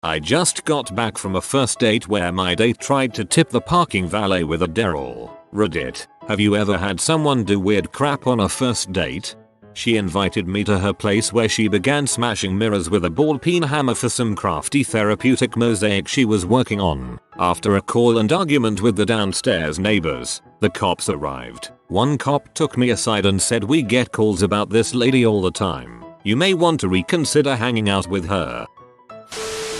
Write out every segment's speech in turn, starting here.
I just got back from a first date where my date tried to tip the parking valet with a Daryl. Reddit. Have you ever had someone do weird crap on a first date? She invited me to her place where she began smashing mirrors with a ball peen hammer for some crafty therapeutic mosaic she was working on. After a call and argument with the downstairs neighbors, the cops arrived. One cop took me aside and said, "We get calls about this lady all the time. You may want to reconsider hanging out with her."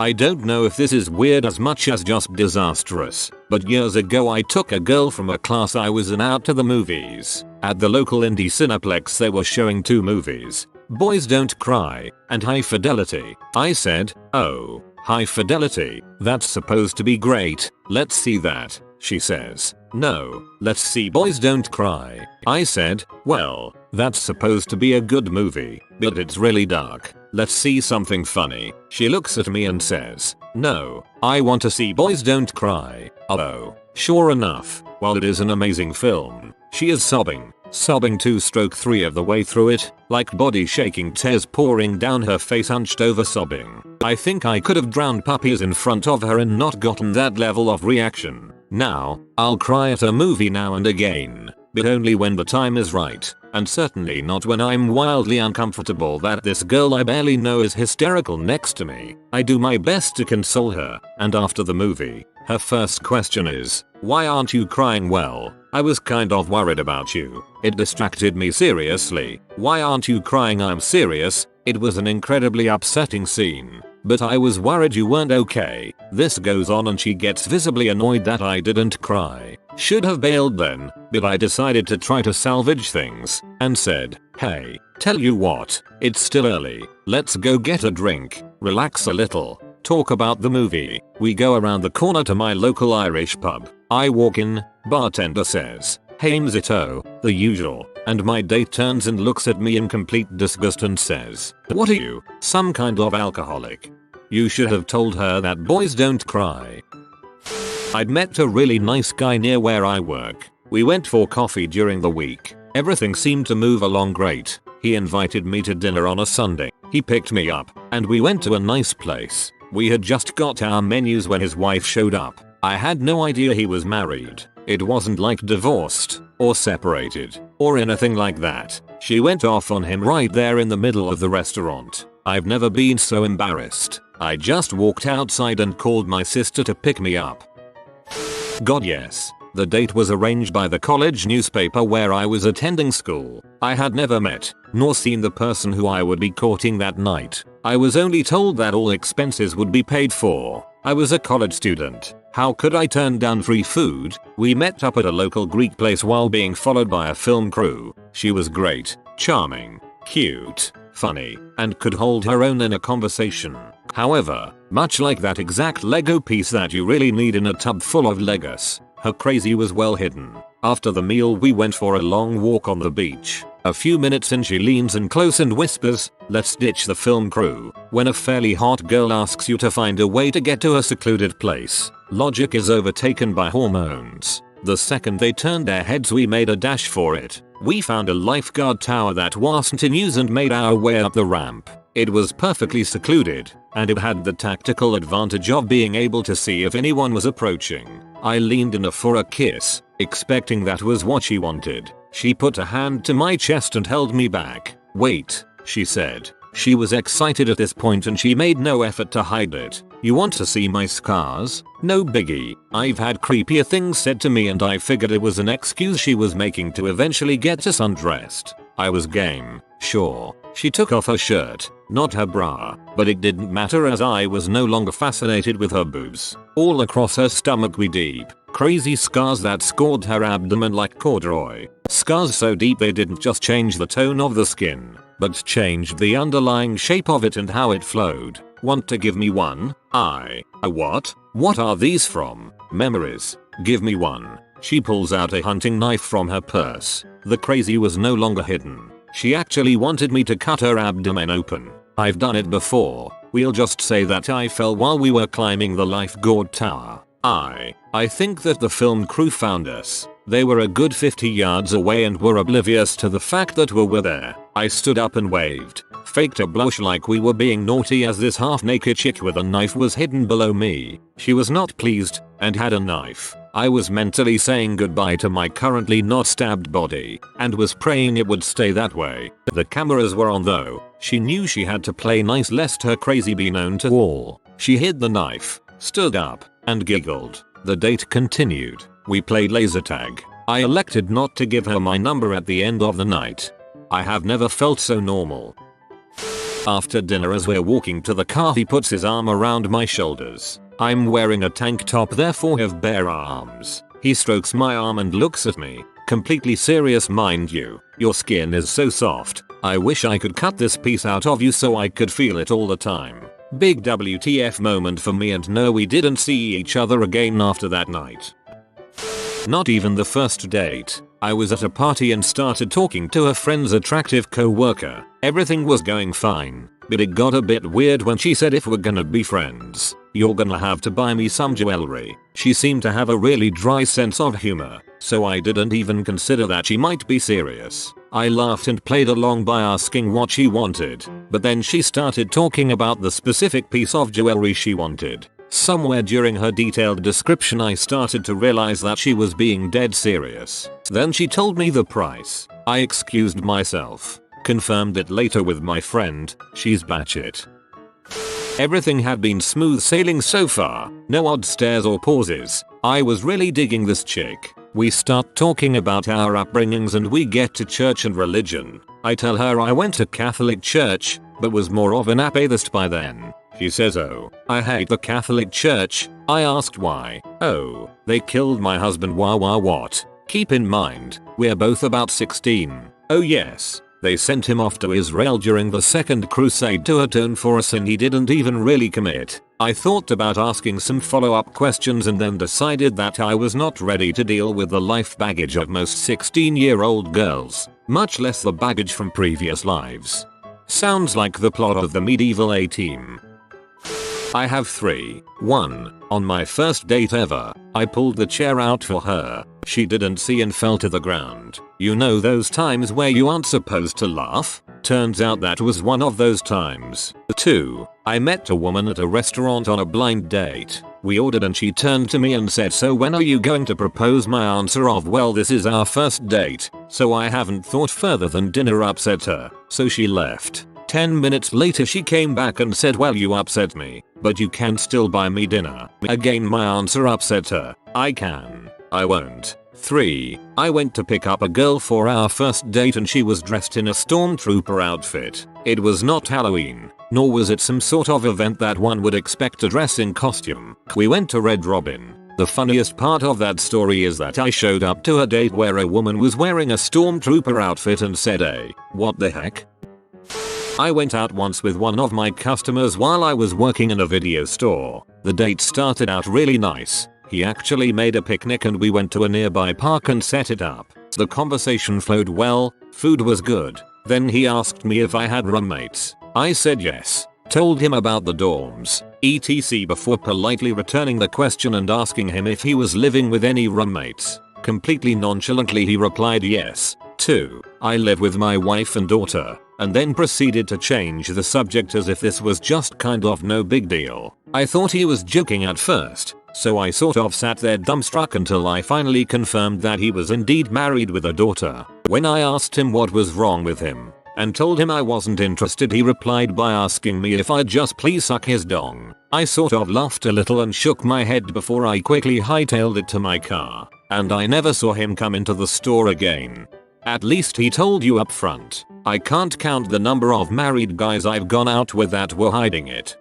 I don't know if this is weird as much as just disastrous, but years ago I took a girl from a class I was in out to the movies. At the local indie Cineplex they were showing two movies, Boys Don't Cry and High Fidelity. I said, "Oh, High Fidelity, that's supposed to be great, let's see that." She says, "No, let's see Boys Don't Cry." I said, "Well, that's supposed to be a good movie, but it's really dark. Let's see something funny." She looks at me and says, "No, I want to see Boys Don't Cry." Oh, sure enough, while it is an amazing film, she is sobbing 2/3 of the way through it, like body shaking, tears pouring down her face, hunched over sobbing. I think I could have drowned puppies in front of her and not gotten that level of reaction. Now, I'll cry at a movie now and again, but only when the time is right, and certainly not when I'm wildly uncomfortable that this girl I barely know is hysterical next to me. I do my best to console her, and after the movie, her first question is, "Why aren't you crying?" "Well, I was kind of worried about you. It distracted me." "Seriously, why aren't you crying?" "I'm serious, it was an incredibly upsetting scene, but I was worried you weren't okay." This goes on and she gets visibly annoyed that I didn't cry. Should have bailed then, but I decided to try to salvage things, and said, "Hey, tell you what, it's still early. Let's go get a drink, relax a little, talk about the movie." We go around the corner to my local Irish pub. I walk in, bartender says, "Hey Mzito," the usual, and my date turns and looks at me in complete disgust and says, "What are you, some kind of alcoholic?" You should have told her that Boys Don't Cry. I'd met a really nice guy near where I work. We went for coffee during the week. Everything seemed to move along great. He invited me to dinner on a Sunday. He picked me up, and we went to a nice place. We had just got our menus when his wife showed up. I had no idea he was married. It wasn't like divorced, or separated, or anything like that. She went off on him right there in the middle of the restaurant. I've never been so embarrassed. I just walked outside and called my sister to pick me up. God yes. The date was arranged by the college newspaper where I was attending school. I had never met, nor seen the person who I would be courting that night. I was only told that all expenses would be paid for. I was a college student. How could I turn down free food? We met up at a local Greek place while being followed by a film crew. She was great, charming, cute, funny, and could hold her own in a conversation. However, much like that exact Lego piece that you really need in a tub full of Legos, her crazy was well hidden. After the meal we went for a long walk on the beach. A few minutes in she leans in close and whispers, "Let's ditch the film crew." When a fairly hot girl asks you to find a way to get to a secluded place, logic is overtaken by hormones. The second they turned their heads we made a dash for it. We found a lifeguard tower that wasn't in use and made our way up the ramp. It was perfectly secluded, and it had the tactical advantage of being able to see if anyone was approaching. I leaned in for a kiss, expecting that was what she wanted. She put a hand to my chest and held me back. "Wait," she said. She was excited at this point and she made no effort to hide it. "You want to see my scars? No biggie. I've had creepier things said to me and I figured it was an excuse she was making to eventually get us undressed." I was game. Sure. She took off her shirt, not her bra, but it didn't matter as I was no longer fascinated with her boobs. All across her stomach were deep, crazy scars that scored her abdomen like corduroy. Scars so deep they didn't just change the tone of the skin, but changed the underlying shape of it and how it flowed. "Want to give me one?" I what? What are these from? "Memories. Give me one." She pulls out a hunting knife from her purse. The crazy was no longer hidden. She actually wanted me to cut her abdomen open. I've done it before. We'll just say that I fell while we were climbing the lifeguard tower. I think that the film crew found us. They were a good 50 yards away and were oblivious to the fact that we were there. I stood up and waved. faked a blush like we were being naughty as this half-naked chick with a knife was hidden below me. She was not pleased and had a knife. I was mentally saying goodbye to my currently not stabbed body and was praying it would stay that way. The cameras were on though. She knew she had to play nice lest her crazy be known to all. She hid the knife, stood up, and giggled. The date continued. We played laser tag. I elected not to give her my number at the end of the night. I have never felt so normal. After dinner as we're walking to the car he puts his arm around my shoulders. I'm wearing a tank top therefore have bare arms. He strokes my arm and looks at me. Completely serious mind you. Your skin is so soft. I wish I could cut this piece out of you so I could feel it all the time. Big WTF moment for me and no we didn't see each other again after that night. Not even the first date. I was at a party and started talking to a friend's attractive co-worker. Everything was going fine, but it got a bit weird when she said if we're gonna be friends, you're gonna have to buy me some jewelry. She seemed to have a really dry sense of humor, so I didn't even consider that she might be serious. I laughed and played along by asking what she wanted, but then she started talking about the specific piece of jewelry she wanted. Somewhere during her detailed description I started to realize that she was being dead serious. Then she told me the price. I excused myself. Confirmed it later with my friend. She's batshit. Everything had been smooth sailing so far. No odd stares or pauses. I was really digging this chick. We start talking about our upbringings and we get to church and religion. I tell her I went to Catholic church, but was more of an atheist by then. She says oh, I hate the Catholic Church. I asked why. Oh, they killed my husband what? Keep in mind, we're both about 16. Oh yes, they sent him off to Israel during the Second Crusade to atone for a sin he didn't even really commit. I thought about asking some follow-up questions and then decided that I was not ready to deal with the life baggage of most 16-year-old girls, much less the baggage from previous lives. Sounds like the plot of the medieval A-Team. I have 3. 1. On my first date ever, I pulled the chair out for her. She didn't see and fell to the ground. You know those times where you aren't supposed to laugh? Turns out that was one of those times. 2. I met a woman at a restaurant on a blind date. We ordered and she turned to me and said so when are you going to propose? My answer of well this is our first date, so I haven't thought further than dinner upset her, so she left. 10 minutes later she came back and said well you upset me, but you can still buy me dinner. Again my answer upset her. I can. I won't. 3. I went to pick up a girl for our first date and she was dressed in a stormtrooper outfit. It was not Halloween, nor was it some sort of event that one would expect to dress in costume. We went to Red Robin. The funniest part of that story is that I showed up to a date where a woman was wearing a stormtrooper outfit and said hey, what the heck? I went out once with one of my customers while I was working in a video store. The date started out really nice. He actually made a picnic and we went to a nearby park and set it up. The conversation flowed well, food was good. Then he asked me if I had roommates. I said yes. Told him about the dorms, etc. before politely returning the question and asking him if he was living with any roommates. Completely nonchalantly he replied yes. 2. I live with my wife and daughter, and then proceeded to change the subject as if this was just kind of no big deal. I thought he was joking at first, so I sort of sat there dumbstruck until I finally confirmed that he was indeed married with a daughter. When I asked him what was wrong with him, and told him I wasn't interested, he replied by asking me if I'd just please suck his dong. I sort of laughed a little and shook my head before I quickly hightailed it to my car, and I never saw him come into the store again. At least he told you up front. I can't count the number of married guys I've gone out with that were hiding it.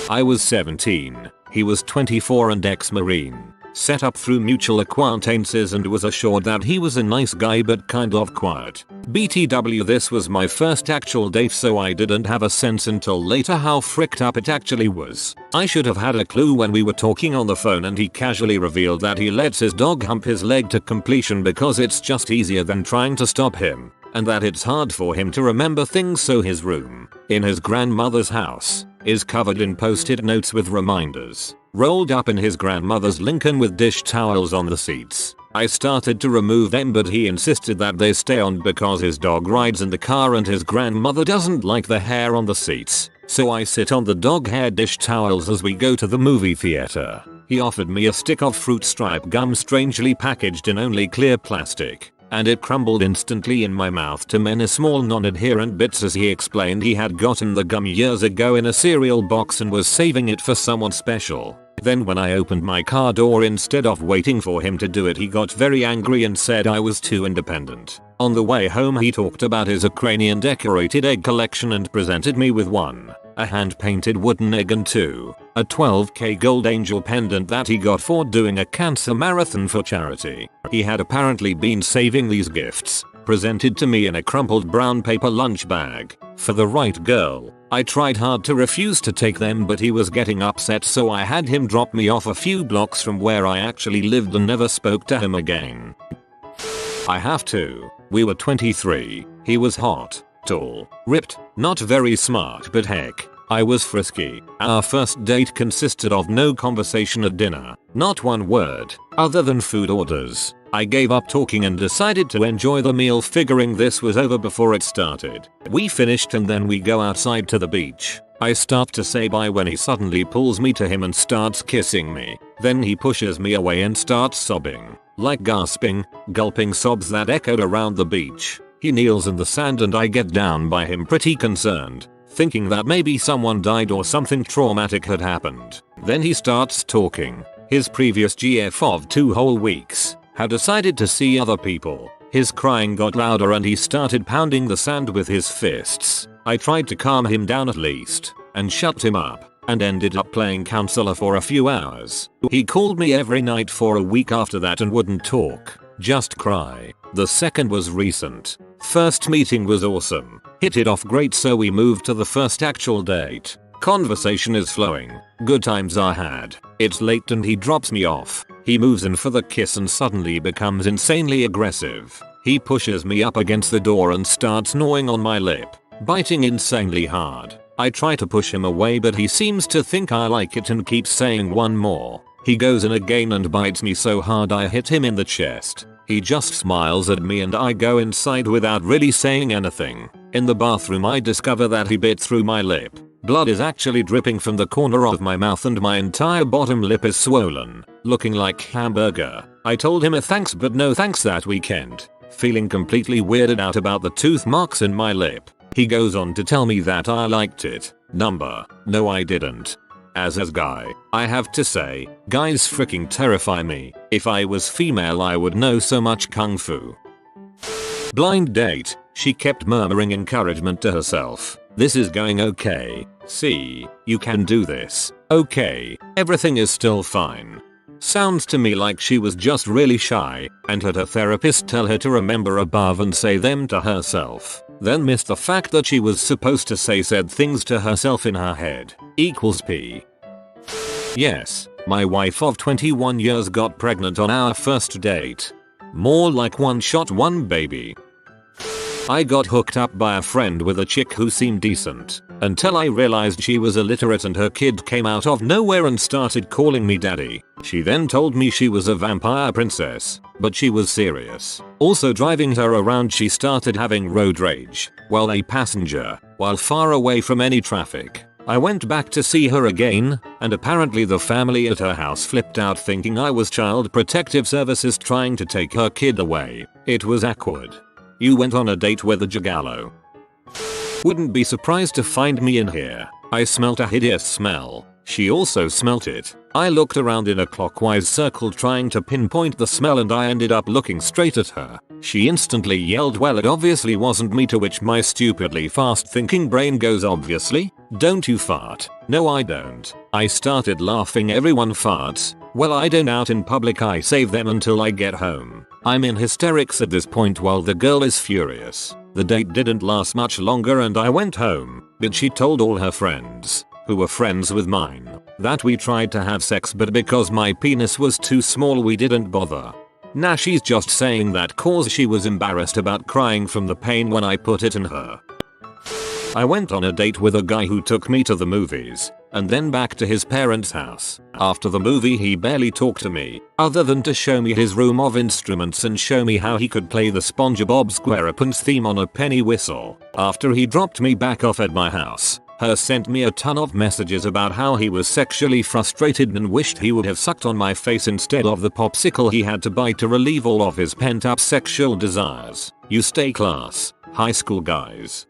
I was 17. He was 24 and ex-Marine. Set up through mutual acquaintances and was assured that he was a nice guy but kind of quiet. BTW, this was my first actual date, so I didn't have a sense until later how fricked up it actually was. I should have had a clue when we were talking on the phone and he casually revealed that he lets his dog hump his leg to completion because it's just easier than trying to stop him, and that it's hard for him to remember things, so his room, in his grandmother's house, is covered in post-it notes with reminders, rolled up in his grandmother's Lincoln with dish towels on the seats. I started to remove them but he insisted that they stay on because his dog rides in the car and his grandmother doesn't like the hair on the seats. So I sit on the dog hair dish towels as we go to the movie theater. He offered me a stick of fruit stripe gum strangely packaged in only clear plastic, and it crumbled instantly in my mouth to many small non-adherent bits as he explained he had gotten the gum years ago in a cereal box and was saving it for someone special. Then when I opened my car door instead of waiting for him to do it he got very angry and said I was too independent. On the way home he talked about his Ukrainian decorated egg collection and presented me with 1, a hand-painted wooden egg and 2, a 12k gold angel pendant that he got for doing a cancer marathon for charity. He had apparently been saving these gifts, presented to me in a crumpled brown paper lunch bag, for the right girl. I tried hard to refuse to take them but he was getting upset so I had him drop me off a few blocks from where I actually lived and never spoke to him again. I have to. We were 23. He was hot, tall, ripped, not very smart but heck, I was frisky. Our first date consisted of no conversation at dinner, not one word, other than food orders. I gave up talking and decided to enjoy the meal figuring this was over before it started. We finished and then we go outside to the beach. I start to say bye when he suddenly pulls me to him and starts kissing me. Then he pushes me away and starts sobbing, like gasping, gulping sobs that echoed around the beach. He kneels in the sand and I get down by him pretty concerned, thinking that maybe someone died or something traumatic had happened. Then he starts talking. His previous GF of 2 whole weeks had decided to see other people. His crying got louder and he started pounding the sand with his fists. I tried to calm him down at least, and shut him up, and ended up playing counselor for a few hours. He called me every night for a week after that and wouldn't talk, just cry. The second was recent. First meeting was awesome. Hit it off great so we moved to the first actual date. Conversation is flowing. Good times are had. It's late and he drops me off. He moves in for the kiss and suddenly becomes insanely aggressive. He pushes me up against the door and starts gnawing on my lip, biting insanely hard. I try to push him away but he seems to think I like it and keeps saying one more. He goes in again and bites me so hard I hit him in the chest. He just smiles at me and I go inside without really saying anything. In the bathroom I discover that he bit through my lip. Blood is actually dripping from the corner of my mouth and my entire bottom lip is swollen, looking like hamburger. I told him a thanks but no thanks that weekend, feeling completely weirded out about the tooth marks in my lip. He goes on to tell me that I liked it. No I didn't. As a guy, I have to say, guys freaking terrify me. If I was female I would know so much kung fu. Blind date. She kept murmuring encouragement to herself. This is going okay. See, you can do this. Okay, everything is still fine. Sounds to me like she was just really shy and had her therapist tell her to remember above and say them to herself. Then missed the fact that she was supposed to say said things to herself in her head. Equals P. Yes, my wife of 21 years got pregnant on our first date. More like one shot one baby. I got hooked up by a friend with a chick who seemed decent, until I realized she was illiterate and her kid came out of nowhere and started calling me daddy. She then told me she was a vampire princess, but she was serious. Also driving her around she started having road rage, while a passenger, while far away from any traffic. I went back to see her again, and apparently the family at her house flipped out thinking I was Child Protective Services trying to take her kid away. It was awkward. You went on a date with a Gigallo. Wouldn't be surprised to find me in here. I smelt a hideous smell. She also smelt it. I looked around in a clockwise circle trying to pinpoint the smell and I ended up looking straight at her. She instantly yelled, well, it obviously wasn't me, to which my stupidly fast thinking brain goes, obviously? Don't you fart? No I don't. I started laughing. Everyone farts. Well, I don't. Out in public I save them until I get home. I'm in hysterics at this point while the girl is furious. The date didn't last much longer and I went home, but she told all her friends, who were friends with mine, that we tried to have sex but because my penis was too small we didn't bother. Nah, she's just saying that cause she was embarrassed about crying from the pain when I put it in her. I went on a date with a guy who took me to the movies. and then back to his parents' house. After the movie he barely talked to me, other than to show me his room of instruments and show me how he could play the SpongeBob SquarePants theme on a penny whistle. After he dropped me back off at my house, he sent me a ton of messages about how he was sexually frustrated and wished he would have sucked on my face instead of the popsicle he had to bite to relieve all of his pent up sexual desires. You stay class, high school guys.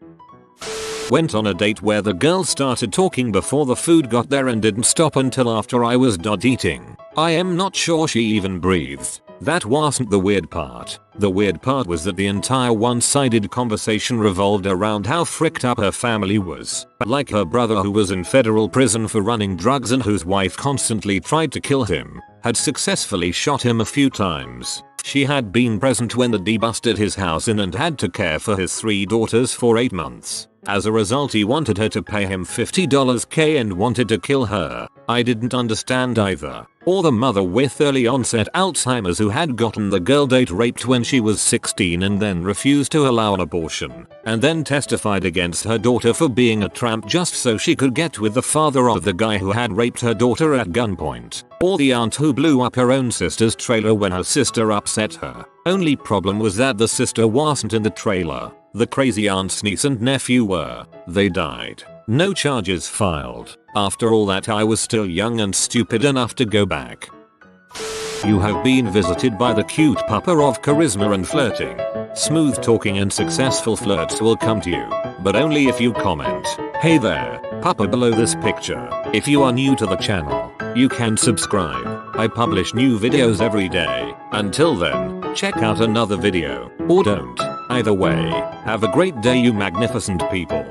Went on a date where the girl started talking before the food got there and didn't stop until after I was done eating. I am not sure she even breathed. That wasn't the weird part. The weird part was that the entire one-sided conversation revolved around how fricked up her family was. Like her brother, who was in federal prison for running drugs and whose wife constantly tried to kill him, had successfully shot him a few times. She had been present when the D busted his house in and had to care for his 3 daughters for 8 months. As a result, he wanted her to pay him $50K and wanted to kill her. I didn't understand either. Or the mother with early onset Alzheimer's who had gotten the girl date raped when she was 16 and then refused to allow an abortion, and then testified against her daughter for being a tramp just so she could get with the father of the guy who had raped her daughter at gunpoint. Or the aunt who blew up her own sister's trailer when her sister upset her. Only problem was that the sister wasn't in the trailer. The crazy aunt's niece and nephew were. They died. No charges filed. After all that, I was still young and stupid enough to go back. You have been visited by the cute papa of charisma and flirting. Smooth talking and successful flirts will come to you, but only if you comment, "Hey there, papa," below this picture. If you are new to the channel, you can subscribe. I publish new videos every day. Until then, check out another video, or don't. Either way, have a great day, you magnificent people.